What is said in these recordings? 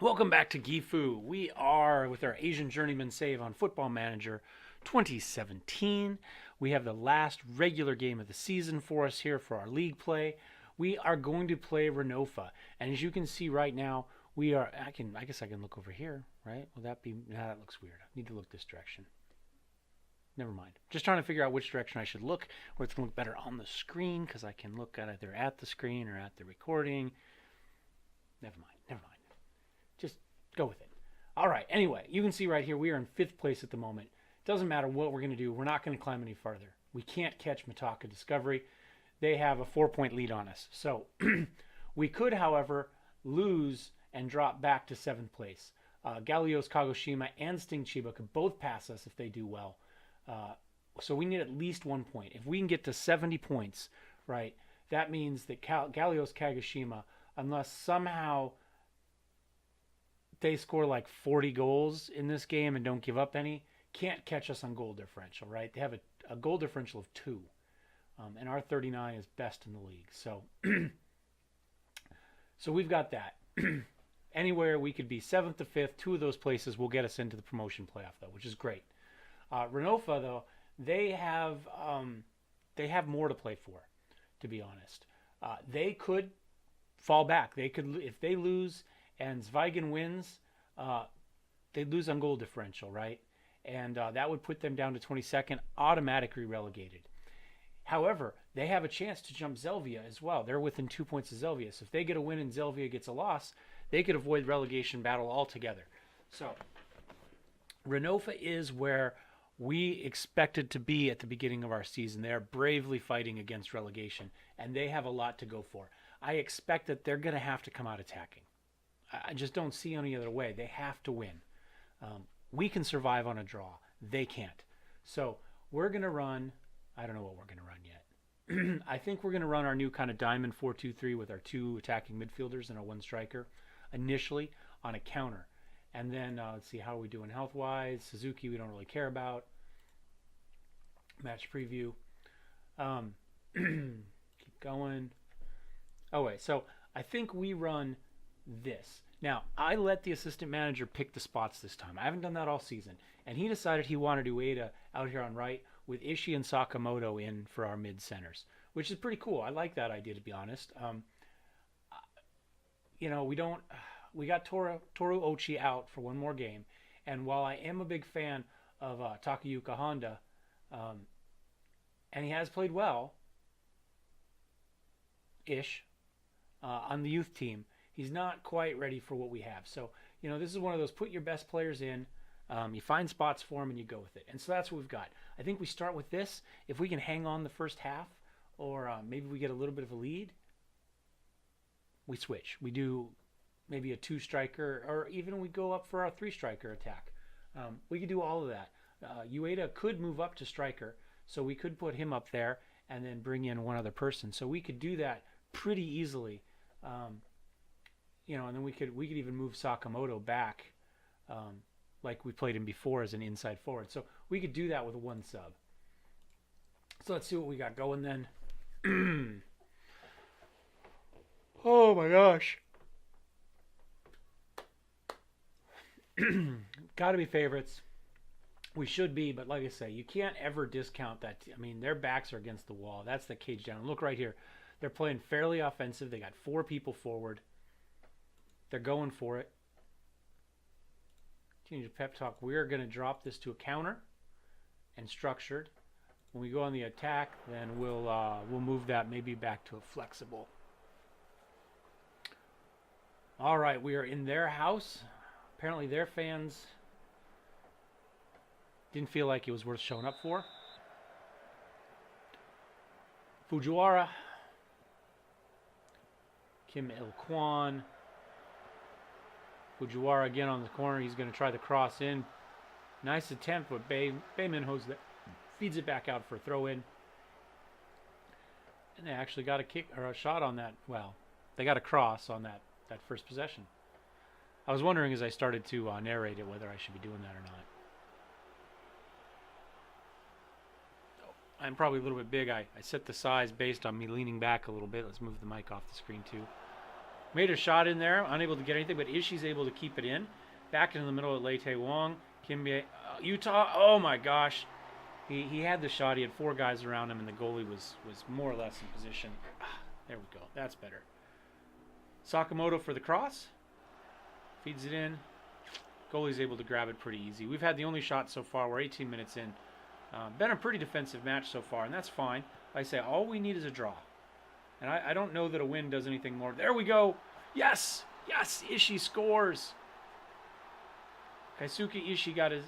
Welcome back to Gifu. We are with our Asian Journeyman save on Football Manager 2017. We have the last regular game of the season for us here for our league play. We are going to play Renofa, and as you can see right now, we are. I guess I can look over here, right? Will that be? Nah, that looks weird. I need to look this direction. Never mind. Just trying to figure out which direction I should look, where it's going to look better on the screen, because I can look at either at the screen or at the recording. Never mind. Never mind. Just go with it. All right. Anyway, you can see right here we are in 5th place at the moment. Doesn't matter what we're going to do. We're not going to climb any farther. We can't catch Mitaka Discovery. They have a 4-point lead on us. So we could, however, lose and drop back to 7th place. Galios Kagoshima and Sting Chiba could both pass us if they do well. So we need at least 1 point. If we can get to 70 points, right, that means that Galios Kagoshima, unless somehow they score like 40 goals in this game and don't give up any, can't catch us on goal differential, right? They have a goal differential of 2. And our 39 is best in the league. So, so we've got that. Anywhere we could be 7th to 5th, 2 of those places will get us into the promotion playoff, though, which is great. Renofa, though, they have more to play for, to be honest. They could fall back. They could, if they lose and Zweigen wins, they'd lose on goal differential, right? And that would put them down to 22nd, automatically relegated. However, they have a chance to jump Zelvia as well. They're within 2 points of Zelvia. So if they get a win and Zelvia gets a loss, they could avoid relegation battle altogether. So Renofa is where we expected to be at the beginning of our season. They are bravely fighting against relegation, and they have a lot to go for. I expect that they're going to have to come out attacking. I just don't see any other way. They have to win. We can survive on a draw. They can't. So we're going to run. I don't know what we're going to run yet. I think we're going to run our new kind of diamond 4-2-3 with our 2 attacking midfielders and our 1 striker initially on a counter. And then let's see, how are we doing health-wise? Suzuki we don't really care about. Match preview. Keep going. Oh, wait. So I think we run this. Now, I let the assistant manager pick the spots this time. I haven't done that all season. And he decided he wanted Ueda out here on right with Ishii and Sakamoto in for our mid-centers, which is pretty cool. I like that idea, to be honest. We got Toru Ochi out for 1 more game. And while I am a big fan of Takayuka Honda, and he has played well-ish on the youth team, he's not quite ready for what we have. So, this is one of those put your best players in, you find spots for them, and you go with it. And so that's what we've got. I think we start with this. If we can hang on the first half, or maybe we get a little bit of a lead, we switch. We do maybe a 2-striker, or even we go up for our 3-striker attack. We could do all of that. Ueda could move up to striker, so we could put him up there and then bring in one other person. So we could do that pretty easily. And then we could even move Sakamoto back, like we played him before as an inside forward. So we could do that with 1 sub. So let's see what we got going then. Oh my gosh. Got to be favorites. We should be, but like I say, you can't ever discount that. I mean, their backs are against the wall. That's the cage down. Look right here. They're playing fairly offensive. They got 4 people forward. They're going for it. Change of pep talk. We're going to drop this to a counter and structured. When we go on the attack, then we'll move that maybe back to a flexible. All right, we are in their house. Apparently their fans didn't feel like it was worth showing up for. Fujiwara. Kim Il-Kwan. Fujiwara again on the corner. He's going to try the cross in. Nice attempt, but Bayminho's that feeds it back out for a throw in. And they actually got a kick or a shot on that. Well, they got a cross on that first possession. I was wondering as I started to narrate it whether I should be doing that or not. I'm probably a little bit big. I set the size based on me leaning back a little bit. Let's move the mic off the screen too. Made a shot in there, unable to get anything, but Ishii's able to keep it in. Back into the middle of Lei Wong. Kimbe, Utah, oh my gosh. He had the shot. He had 4 guys around him, and the goalie was more or less in position. There we go. That's better. Sakamoto for the cross. Feeds it in. Goalie's able to grab it pretty easy. We've had the only shot so far. We're 18 minutes in. Been a pretty defensive match so far, and that's fine. Like I say, all we need is a draw. And I don't know that a win does anything more. There we go. Yes! Yes! Ishii scores! Kaisuke Ishii got his,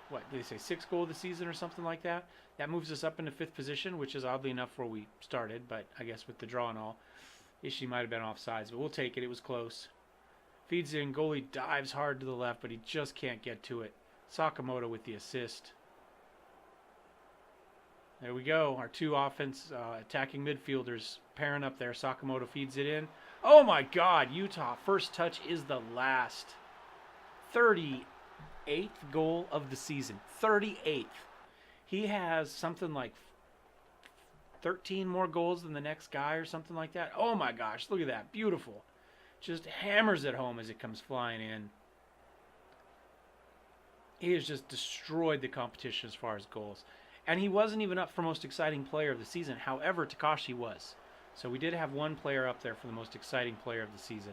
what did they say, 6th goal of the season or something like that? That moves us up into 5th position, which is oddly enough where we started, but I guess with the draw and all, Ishii might have been offsides, but we'll take it. It was close. Feeds in, goalie dives hard to the left, but he just can't get to it. Sakamoto with the assist. There we go. Our 2 attacking midfielders pairing up there. Sakamoto feeds it in. Oh my God, Utah. First touch is the last. 38th goal of the season. 38th. He has something like 13 more goals than the next guy or something like that. Oh my gosh, look at that. Beautiful. Just hammers it home as it comes flying in. He has just destroyed the competition as far as goals. And he wasn't even up for most exciting player of the season. However, Takashi was. So we did have one player up there for the most exciting player of the season.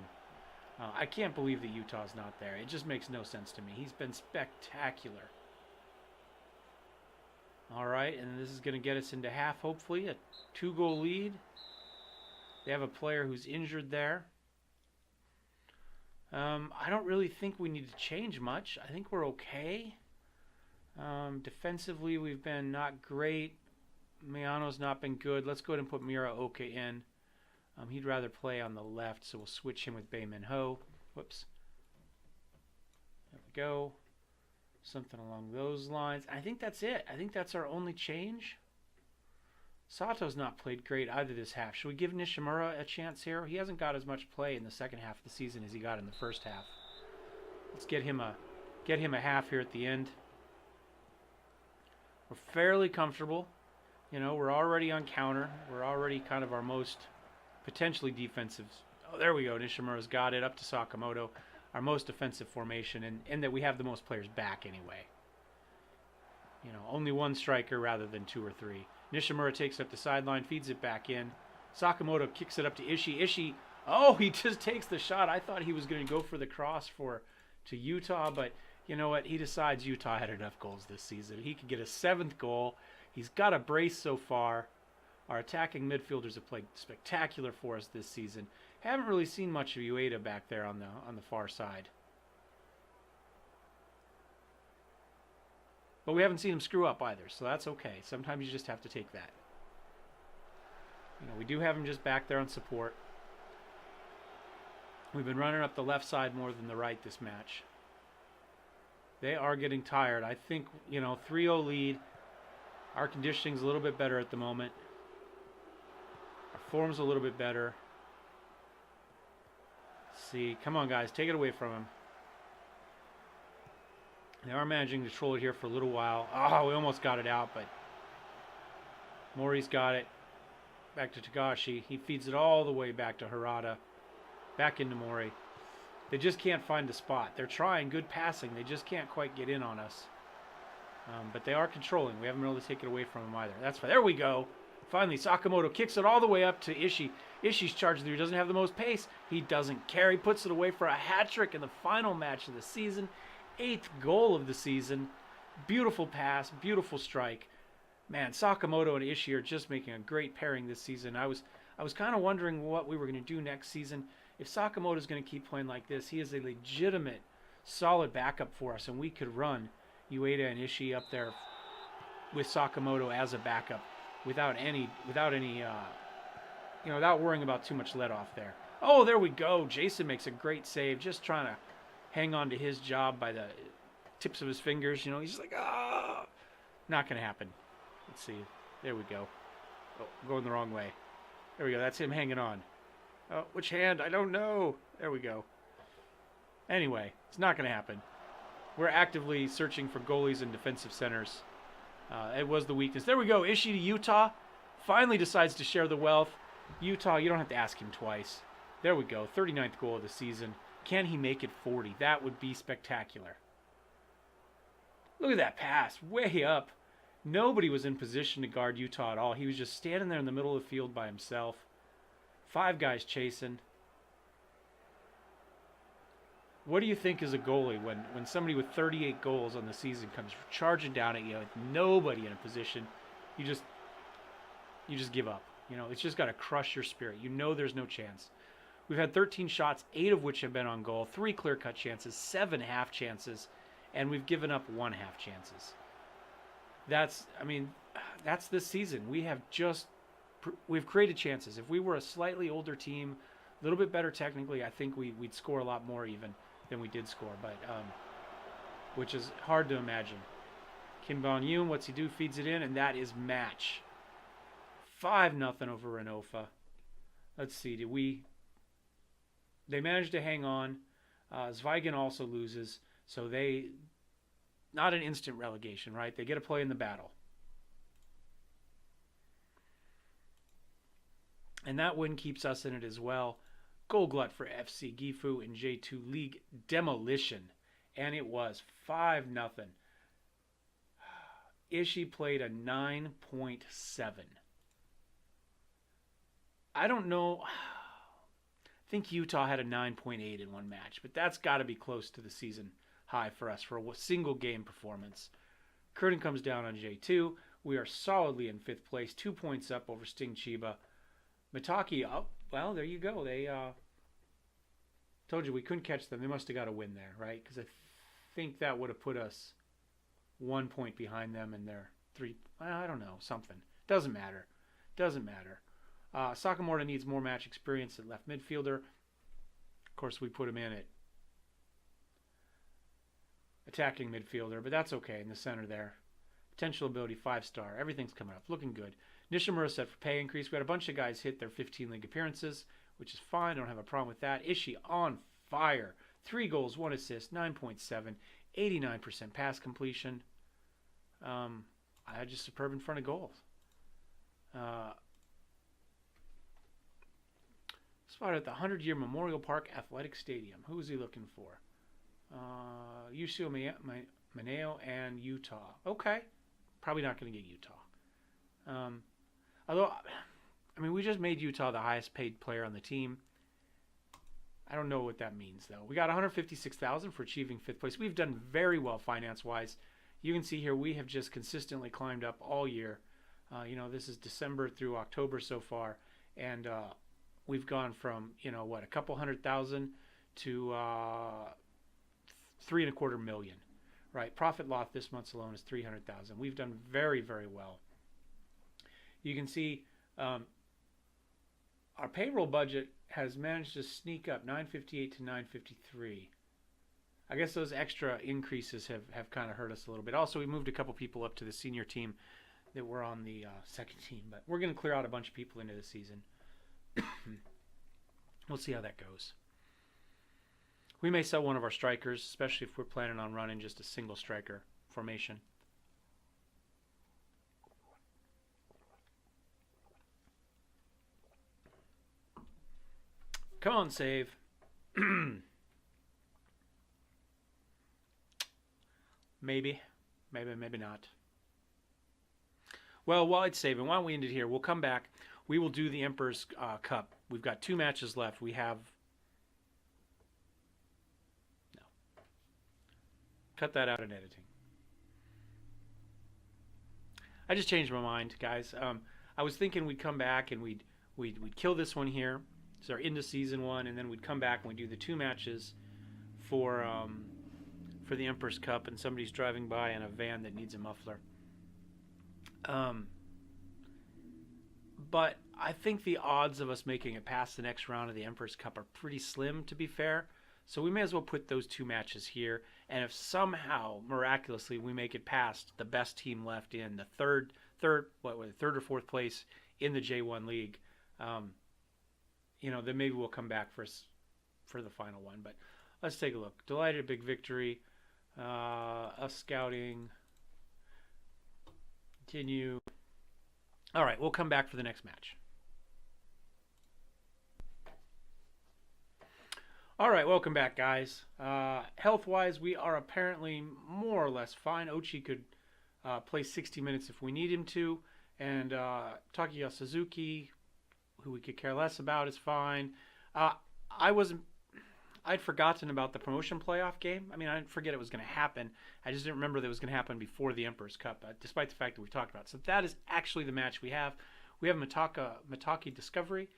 I can't believe that Utah's not there. It just makes no sense to me. He's been spectacular. All right, and this is going to get us into half, hopefully. A 2-goal lead. They have a player who's injured there. I don't really think we need to change much. I think we're okay. Defensively, we've been not great. Miyano's not been good. Let's go ahead and put Muraoka in. He'd rather play on the left, so we'll switch him with Baemin Ho. Whoops. There we go. Something along those lines. I think that's it. I think that's our only change. Sato's not played great either this half. Should we give Nishimura a chance here? He hasn't got as much play in the second half of the season as he got in the first half. Let's get him a half here at the end. We're fairly comfortable. You know, we're already on counter. We're already kind of our most potentially defensive. Oh, there we go. Nishimura's got it up to Sakamoto. Our most defensive formation, and that we have the most players back anyway. You know, only 1 striker rather than 2 or 3. Nishimura takes up the sideline, feeds it back in. Sakamoto kicks it up to Ishii. Ishii, oh, he just takes the shot. I thought he was going to go for the cross to Utah, but you know what? He decides Utah had enough goals this season. He could get a 7th goal. He's got a brace so far. Our attacking midfielders have played spectacular for us this season. Haven't really seen much of Ueda back there on the far side. But we haven't seen him screw up either, so that's okay. Sometimes you just have to take that. You know, we do have him just back there on support. We've been running up the left side more than the right this match. They are getting tired. I think, you know, 3-0 lead. Our conditioning's a little bit better at the moment. Our form's a little bit better. Let's see. Come on, guys. Take it away from him. They are managing to control it here for a little while. Oh, we almost got it out, but Mori's got it. Back to Tagashi. He feeds it all the way back to Harada. Back into Mori. They just can't find the spot. They're trying good passing. They just can't quite get in on us. But they are controlling. We haven't been able to take it away from them either. That's fine. There we go. Finally, Sakamoto kicks it all the way up to Ishii. Ishii's charging through. He doesn't have the most pace. He doesn't care. He puts it away for a hat trick in the final match of the season. 8th goal of the season. Beautiful pass. Beautiful strike. Man, Sakamoto and Ishii are just making a great pairing this season. I was kind of wondering what we were going to do next season. If Sakamoto is going to keep playing like this, he is a legitimate, solid backup for us, and we could run Ueda and Ishii up there with Sakamoto as a backup without worrying about too much let off there. Oh, there we go. Jason makes a great save, just trying to hang on to his job by the tips of his fingers. You know, he's just like, ah, not going to happen. Let's see. There we go. Oh, going the wrong way. There we go. That's him hanging on. Oh, which hand? I don't know. There we go. Anyway, it's not going to happen. We're actively searching for goalies and defensive centers. It was the weakness. There we go. Ishii to Utah. Finally decides to share the wealth. Utah, you don't have to ask him twice. There we go. 39th goal of the season. Can he make it 40? That would be spectacular. Look at that pass. Way up. Nobody was in position to guard Utah at all. He was just standing there in the middle of the field by himself. 5 guys chasing. What do you think as a goalie when somebody with 38 goals on the season comes charging down at you with nobody in a position? You just give up. You know, it's just got to crush your spirit. You know there's no chance. We've had 13 shots, 8 of which have been on goal, 3 clear-cut chances, 7 half chances, and we've given up 1 half chances. That's this season. We've created chances. If we were a slightly older team, a little bit better technically, I think we'd score a lot more even than we did score, but which is hard to imagine. Kim Bong-yoon, what's he do? Feeds it in, and that is match. 5-0 over Renofa. Let's see, they managed to hang on. Zweigen also loses, so not an instant relegation, right? They get a play in the battle. And that win keeps us in it as well. Goal glut for FC Gifu in J2 League demolition. And it was 5-0. Ishii played a 9.7. I don't know. I think Utah had a 9.8 in one match, but that's got to be close to the season high for us for a single game performance. Curtin comes down on J2. We are solidly in 5th place, 2 points up over Sting Chiba. Mitaki up. Well, there you go. They told you we couldn't catch them. They must have got a win there, right? Because I think that would have put us 1 point behind them, and they're 3. I don't know, something. Doesn't matter. Sakamura needs more match experience at left midfielder. Of course, we put him in at attacking midfielder, but that's okay in the center there. Potential ability 5-star. Everything's coming up. Looking good. Nishimura set for pay increase. We had a bunch of guys hit their 15 league appearances, which is fine. I don't have a problem with that. Ishii on fire. 3 goals, 1 assist, 9.7, 89% pass completion. I had just superb in front of goals. Spotted at the 100-year Memorial Park Athletic Stadium. Who was he looking for? Yusio Maneo and Utah. Okay. Probably not going to get Utah. Although, I mean, we just made Utah the highest paid player on the team. I don't know what that means, though. We got $156,000 for achieving 5th place. We've done very well finance-wise. You can see here we have just consistently climbed up all year. This is December through October so far, and we've gone from a couple $100,000 to $3.25 million, right? Profit loss this month alone is $300,000. We've done very, very well. You can see our payroll budget has managed to sneak up 958 to 953. I guess those extra increases have kind of hurt us a little bit. Also, we moved a couple people up to the senior team that were on the second team, but we're going to clear out a bunch of people into the season. We'll see how that goes. We may sell one of our strikers, especially if we're planning on running just a single striker formation. Come on, save. Maybe not. Well, while it's saving, why don't we end it here? We'll come back. We will do the Emperor's Cup. We've got 2 matches left. We have... No. Cut that out in editing. I just changed my mind, guys. I was thinking we'd come back and we'd kill this one here. So our into season 1, and then we'd come back and we'd do the 2 matches for the Emperor's Cup, and somebody's driving by in a van that needs a muffler. But I think the odds of us making it past the next round of the Emperor's Cup are pretty slim, to be fair. So we may as well put those 2 matches here. And if somehow, miraculously, we make it past the best team left in the third or 4th place in the J1 League, then maybe we'll come back for the final one. But let's take a look. Delighted, big victory. Us scouting. Continue. All right, we'll come back for the next match. All right, welcome back, guys. Health-wise, we are apparently more or less fine. Ochi could play 60 minutes if we need him to, and Takuya Suzuki, who we could care less about, is fine. I wasn't. I'd forgotten about the promotion playoff game. I mean, I didn't forget it was going to happen. I just didn't remember that it was going to happen before the Emperor's Cup, despite the fact that we've talked about it. So that is actually the match we have. We have Mitake Discovery.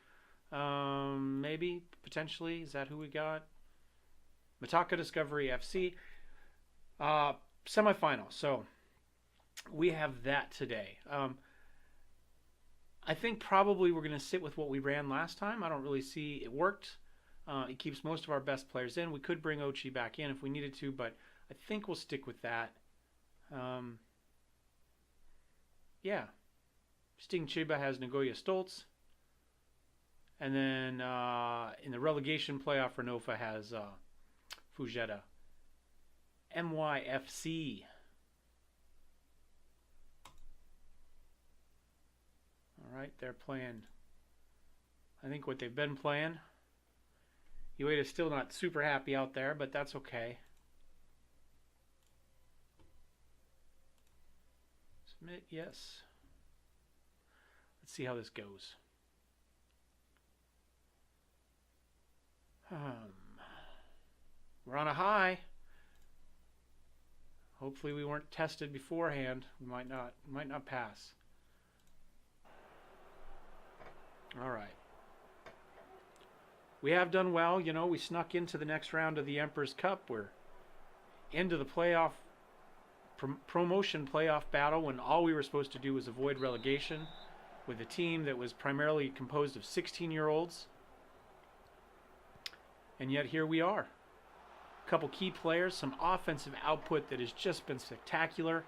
Maybe, potentially. Is that who we got? Mitake Discovery FC. Semifinal. So we have that today. I think probably we're going to sit with what we ran last time. I don't really see it worked. It keeps most of our best players in. We could bring Ochi back in if we needed to, but I think we'll stick with that. Yeah. Sting Chiba has Nagoya Stoltz. And then in the relegation playoff, Renofa has Fujita. MYFC. All right, they're playing, I think, what they've been playing. Ueda's still not super happy out there, but that's okay. Submit, yes. Let's see how this goes. We're on a high. Hopefully we weren't tested beforehand. We might not pass. All right. We have done well. You know, we snuck into the next round of the Emperor's Cup. We're into the playoff, promotion playoff battle when all we were supposed to do was avoid relegation with a team that was primarily composed of 16-year-olds. And yet here we are. A couple key players, some offensive output that has just been spectacular,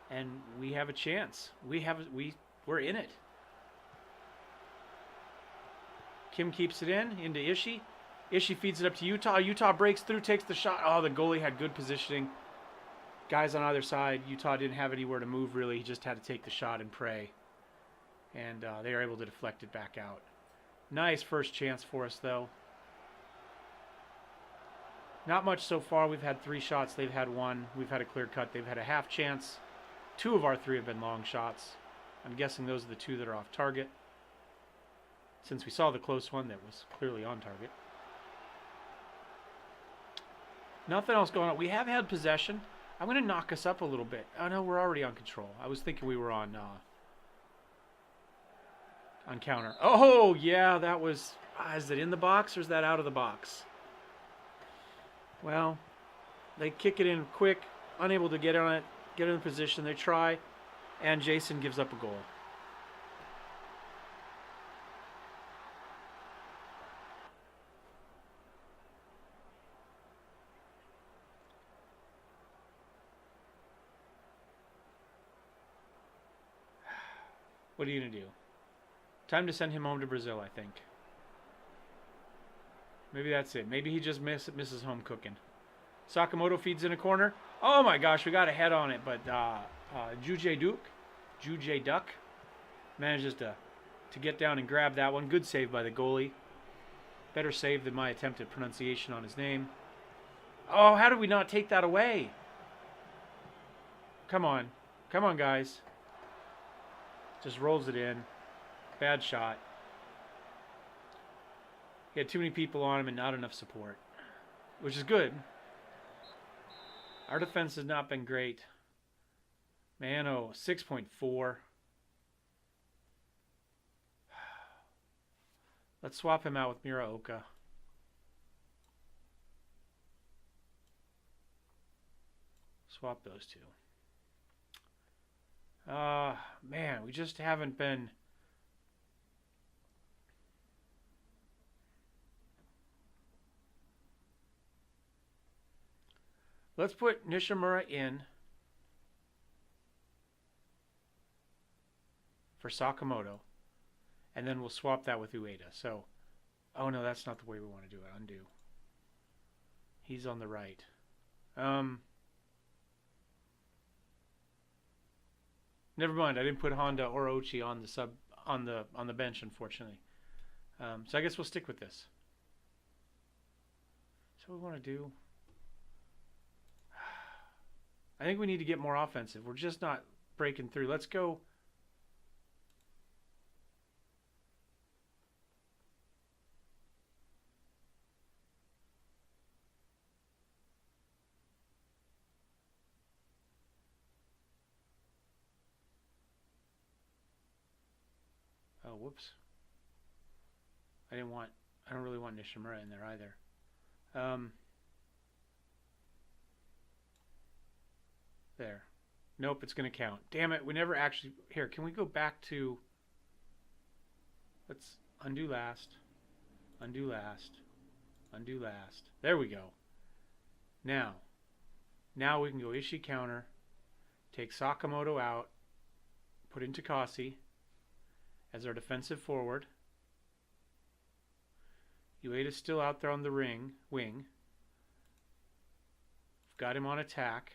and we have a chance. We're in it. Kim keeps it into Ishii. Ishii feeds it up to Utah. Utah breaks through, takes the shot. Oh, the goalie had good positioning. Guys on either side. Utah didn't have anywhere to move, really. He just had to take the shot and pray. And they were able to deflect it back out. Nice first chance for us, though. Not much so far. We've had 3 shots. They've had 1. We've had a clear cut. They've had a half chance. 2 of our 3 have been long shots. I'm guessing those are the 2 that are off target, since we saw the close one that was clearly on target. Nothing else going on. We have had possession. I'm going to knock us up a little bit. Oh, no, we're already on control. I was thinking we were on counter. Oh, yeah, that was... is it in the box or is that out of the box? Well, they kick it in quick, unable to get on it, get in position. They try, and Jason gives up a goal. What are you going to do? Time to send him home to Brazil, I think. Maybe that's it. Maybe he just misses home cooking. Sakamoto feeds in a corner. Oh my gosh, we got a head on it, but Juj Duck manages to get down and grab that one. Good save by the goalie. Better save than my attempted pronunciation on his name. Oh, how did we not take that away? Come on. Come on, guys. Just rolls it in. Bad shot. He had too many people on him and not enough support, which is good. Our defense has not been great. Man, 6.4. Let's swap him out with Muraoka. Swap those 2. Man, we just haven't been... Let's put Nishimura in for Sakamoto, and then we'll swap that with Ueda. So, oh no, that's not the way we want to do it. Undo. He's on the right. Never mind. I didn't put Honda or Ochi on the on the bench, unfortunately. So I guess we'll stick with this. That's what we want to do. I think we need to get more offensive. We're just not breaking through. Let's go. Oh, whoops. I don't really want Nishimura in there either. There. Nope, it's going to count. Damn it, we never actually... Here, can we go back to... Let's undo last. Undo last. Undo last. There we go. Now we can go Ishii counter, take Sakamoto out, put in Takasi as our defensive forward. Ueda's still out there on the wing. We've got him on attack.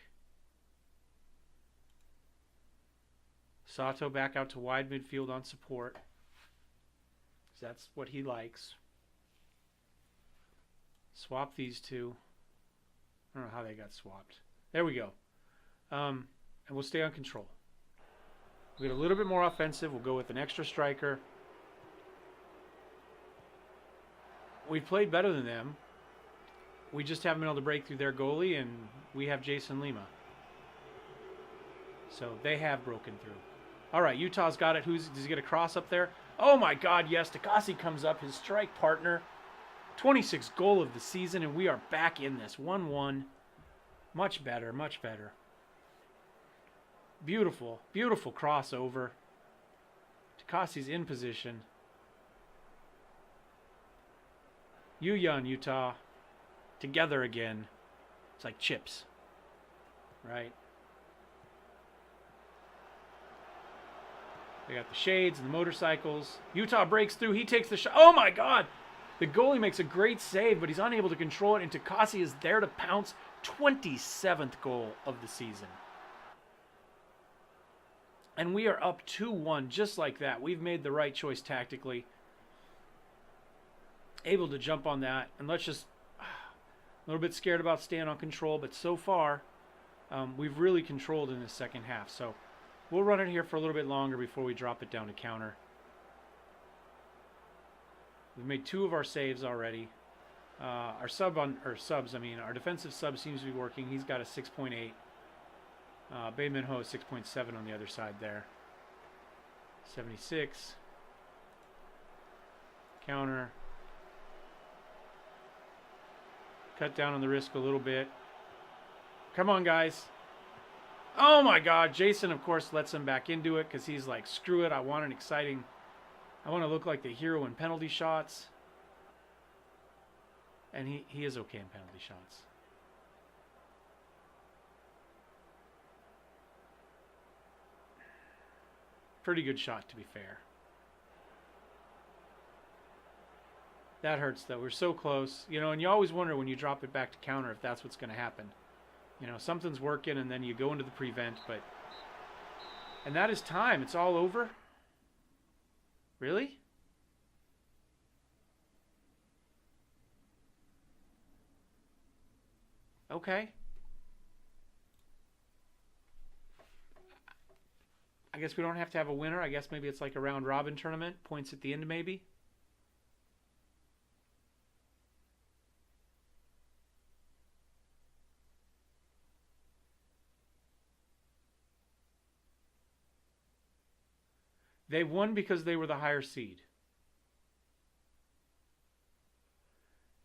Sato back out to wide midfield on support. That's what he likes. Swap these two. I don't know how they got swapped. There we go. And we'll stay on control. We'll get a little bit more offensive. We'll go with an extra striker. We've played better than them. We just haven't been able to break through their goalie, and we have Jason Lima. So they have broken through. All right, Utah's got it. Does he get a cross up there? Oh my God, yes. Takasi comes up, his strike partner. 26th goal of the season, and we are back in this. 1-1. Much better, much better. Beautiful, beautiful crossover. Takasi's in position. Yuya and Utah together again. It's like chips, right? They got the shades and the motorcycles. Utah breaks through. He takes the shot. Oh my God! The goalie makes a great save, but he's unable to control it, and Takasi is there to pounce. 27th goal of the season. And we are up 2-1 just like that. We've made the right choice tactically. Able to jump on that. And let's just... a little bit scared about staying on control, but so far we've really controlled in the second half. So we'll run it here for a little bit longer before we drop it down to counter. We've made 2 of our saves already. Our defensive sub seems to be working. He's got a 6.8. Bae Minho 6.7 on the other side there. 76. Counter. Cut down on the risk a little bit. Come on, guys. Oh my God. Jason, of course, lets him back into it because he's like, screw it. I want to look like the hero in penalty shots. And he is okay in penalty shots. Pretty good shot, to be fair. That hurts, though. We're so close. You know, and you always wonder when you drop it back to counter if that's what's going to happen. You know, something's working, and then you go into the prevent, but... And that is time. It's all over? Really? Okay. I guess we don't have to have a winner. I guess maybe it's like a round robin tournament. Points at the end, maybe. They won because they were the higher seed.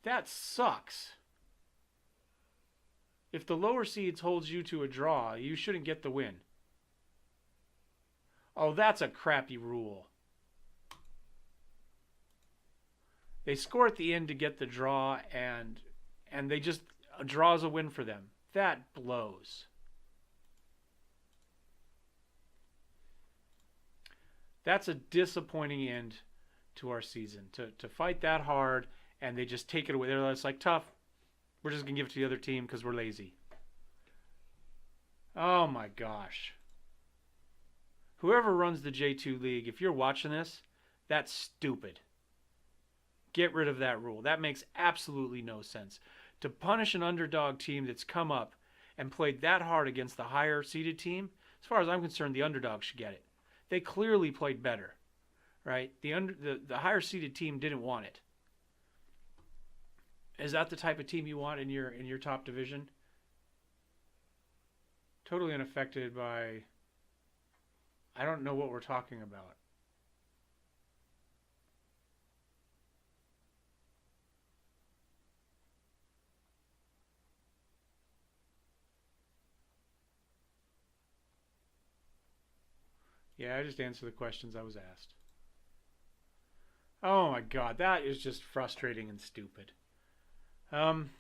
That sucks. If the lower seeds holds you to a draw, you shouldn't get the win. Oh, that's a crappy rule. They score at the end to get the draw, and they just... A draw's a win for them. That blows. That's a disappointing end to our season. To fight that hard, and they just take it away. They're just like, tough. We're just going to give it to the other team because we're lazy. Oh, my gosh. Whoever runs the J2 League, if you're watching this, that's stupid. Get rid of that rule. That makes absolutely no sense. to punish an underdog team that's come up and played that hard against the higher seeded team, as far as I'm concerned, the underdog should get it. They clearly played better, right? The higher seeded team didn't want it. Is that the type of team you want in your top division? Totally unaffected by, I don't know what we're talking about. Yeah, I just answered the questions I was asked. Oh my god, that is just frustrating and stupid. I'm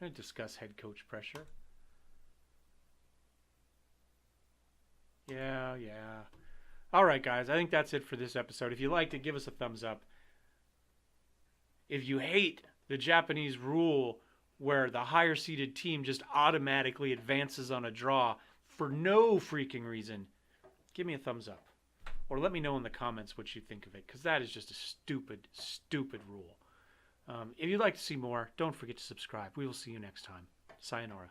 going to discuss head coach pressure. Yeah. All right, guys, I think that's it for this episode. If you liked it, give us a thumbs up. If you hate the Japanese rule where the higher seeded team just automatically advances on a draw for no freaking reason, give me a thumbs up. Or let me know in the comments what you think of it, because that is just a stupid, stupid rule. If you'd like to see more, don't forget to subscribe. We will see you next time. Sayonara.